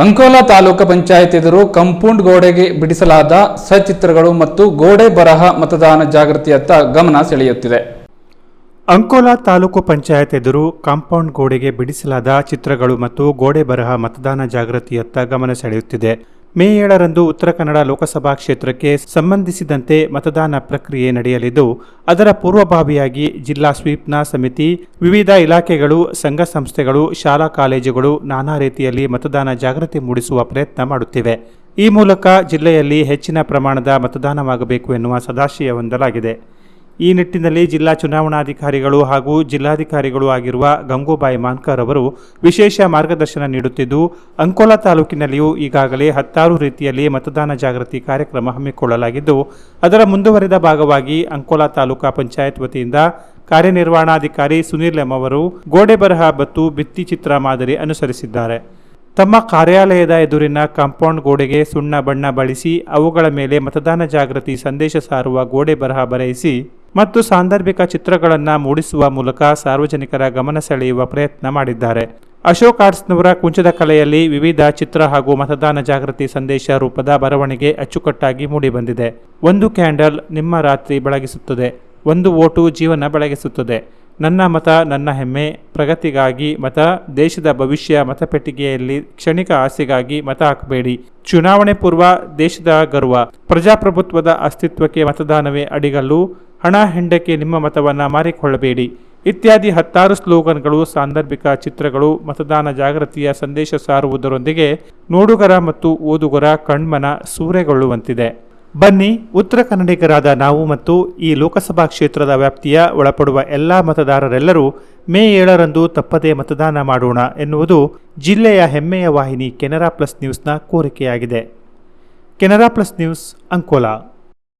ಅಂಕೋಲಾ ತಾಲೂಕು ಪಂಚಾಯತ್ ಎದುರು ಕಾಂಪೌಂಡ್ ಗೋಡೆಗೆ ಬಿಡಿಸಲಾದ ಸಚಿತ್ರಗಳು ಮತ್ತು ಗೋಡೆ ಬರಹ ಮತದಾನ ಜಾಗೃತಿಯತ್ತ ಗಮನ ಸೆಳೆಯುತ್ತಿದೆ. ಅಂಕೋಲಾ ತಾಲೂಕು ಪಂಚಾಯತ್ ಎದುರು ಕಾಂಪೌಂಡ್ ಗೋಡೆಗೆ ಬಿಡಿಸಲಾದ ಚಿತ್ರಗಳು ಮತ್ತು ಗೋಡೆ ಬರಹ ಮತದಾನ ಜಾಗೃತಿಯತ್ತ ಗಮನ ಸೆಳೆಯುತ್ತಿದೆ. ಮೇ 7ರಂದು ಉತ್ತರ ಕನ್ನಡ ಲೋಕಸಭಾ ಕ್ಷೇತ್ರಕ್ಕೆ ಸಂಬಂಧಿಸಿದಂತೆ ಮತದಾನ ಪ್ರಕ್ರಿಯೆ ನಡೆಯಲಿದ್ದು, ಅದರ ಪೂರ್ವಭಾವಿಯಾಗಿ ಜಿಲ್ಲಾ ಸ್ವೀಪ್ನ ಸಮಿತಿ, ವಿವಿಧ ಇಲಾಖೆಗಳು, ಸಂಘ ಸಂಸ್ಥೆಗಳು, ಶಾಲಾ ಕಾಲೇಜುಗಳು ನಾನಾ ರೀತಿಯಲ್ಲಿ ಮತದಾನ ಜಾಗೃತಿ ಮೂಡಿಸುವ ಪ್ರಯತ್ನ ಮಾಡುತ್ತಿವೆ. ಈ ಮೂಲಕ ಜಿಲ್ಲೆಯಲ್ಲಿ ಹೆಚ್ಚಿನ ಪ್ರಮಾಣದ ಮತದಾನವಾಗಬೇಕು ಎನ್ನುವ ಸದಾಶಯ ಹೊಂದಲಾಗಿದೆ. ಈ ನಿಟ್ಟಿನಲ್ಲಿ ಜಿಲ್ಲಾ ಚುನಾವಣಾಧಿಕಾರಿಗಳು ಹಾಗೂ ಜಿಲ್ಲಾಧಿಕಾರಿಗಳು ಆಗಿರುವ ಗಂಗೂಬಾಯಿ ಮಾನ್ಕರ್ ಅವರು ವಿಶೇಷ ಮಾರ್ಗದರ್ಶನ ನೀಡುತ್ತಿದ್ದು, ಅಂಕೋಲಾ ತಾಲೂಕಿನಲ್ಲಿಯೂ ಈಗಾಗಲೇ 10 ರೀತಿಯಲ್ಲಿ ಮತದಾನ ಜಾಗೃತಿ ಕಾರ್ಯಕ್ರಮ ಹಮ್ಮಿಕೊಳ್ಳಲಾಗಿದ್ದು, ಅದರ ಮುಂದುವರೆದ ಭಾಗವಾಗಿ ಅಂಕೋಲಾ ತಾಲೂಕಾ ಪಂಚಾಯತ್ ವತಿಯಿಂದ ಕಾರ್ಯನಿರ್ವಹಣಾಧಿಕಾರಿ ಸುನೀಲ್ ಎಂ ಅವರು ಗೋಡೆ ಬರಹ ಮತ್ತು ಭಿತ್ತಿ ಚಿತ್ರ ಮಾದರಿ ಅನುಸರಿಸಿದ್ದಾರೆ. ತಮ್ಮ ಕಾರ್ಯಾಲಯದ ಎದುರಿನ ಕಾಂಪೌಂಡ್ ಗೋಡೆಗೆ ಸುಣ್ಣ ಬಣ್ಣ ಬಳಸಿ ಅವುಗಳ ಮೇಲೆ ಮತದಾನ ಜಾಗೃತಿ ಸಂದೇಶ ಸಾರುವ ಗೋಡೆ ಬರಹ ಬರೆಯಿಸಿ ಮತ್ತು ಸಾಂದರ್ಭಿಕ ಚಿತ್ರಗಳನ್ನು ಮೂಡಿಸುವ ಮೂಲಕ ಸಾರ್ವಜನಿಕರ ಗಮನ ಸೆಳೆಯುವ ಪ್ರಯತ್ನ ಮಾಡಿದ್ದಾರೆ. ಅಶೋಕ್ ಆರ್ಟ್ಸ್ನವರ ಕುಂಚದ ಕಲೆಯಲ್ಲಿ ವಿವಿಧ ಚಿತ್ರ ಹಾಗೂ ಮತದಾನ ಜಾಗೃತಿ ಸಂದೇಶ ರೂಪದ ಬರವಣಿಗೆ ಅಚ್ಚುಕಟ್ಟಾಗಿ ಮೂಡಿಬಂದಿದೆ. ಒಂದು ಕ್ಯಾಂಡಲ್ ನಿಮ್ಮ ರಾತ್ರಿ ಬೆಳಗಿಸುತ್ತದೆ, ಒಂದು ಓಟು ಜೀವನ ಬೆಳಗಿಸುತ್ತದೆ, ನನ್ನ ಮತ ನನ್ನ ಹೆಮ್ಮೆ, ಪ್ರಗತಿಗಾಗಿ ಮತ, ದೇಶದ ಭವಿಷ್ಯ ಮತಪೆಟ್ಟಿಗೆಯಲ್ಲಿ, ಕ್ಷಣಿಕ ಆಸೆಗಾಗಿ ಮತ ಹಾಕಬೇಡಿ, ಚುನಾವಣೆ ಪೂರ್ವ ದೇಶದ ಗರ್ವ, ಪ್ರಜಾಪ್ರಭುತ್ವದ ಅಸ್ತಿತ್ವಕ್ಕೆ ಮತದಾನವೇ ಅಡಿಗಲ್ಲು, ಹಣ ಹೆಂಡಕ್ಕೆ ನಿಮ್ಮ ಮತವನ್ನು ಮಾರಿಕೊಳ್ಳಬೇಡಿ ಇತ್ಯಾದಿ 10 ಸ್ಲೋಗನ್ಗಳು, ಸಾಂದರ್ಭಿಕ ಚಿತ್ರಗಳು ಮತದಾನ ಜಾಗೃತಿಯ ಸಂದೇಶ ಸಾರುವುದರೊಂದಿಗೆ ನೋಡುಗರ ಮತ್ತು ಓದುಗರ ಕಣ್ಮನ ಸೂರೆಗೊಳ್ಳುವಂತಿದೆ. ಬನ್ನಿ, ಉತ್ತರ ಕನ್ನಡಿಗರಾದ ನಾವು ಮತ್ತು ಈ ಲೋಕಸಭಾ ಕ್ಷೇತ್ರದ ವ್ಯಾಪ್ತಿಯ ಒಳಪಡುವ ಎಲ್ಲ ಮತದಾರರೆಲ್ಲರೂ ಮೇ 7ರಂದು ತಪ್ಪದೇ ಮತದಾನ ಮಾಡೋಣ ಎನ್ನುವುದು ಜಿಲ್ಲೆಯ ಹೆಮ್ಮೆಯ ವಾಹಿನಿ ಕೆನರಾ ಪ್ಲಸ್ ನ್ಯೂಸ್ನ ಕೋರಿಕೆಯಾಗಿದೆ. Canara plus news, Ankola.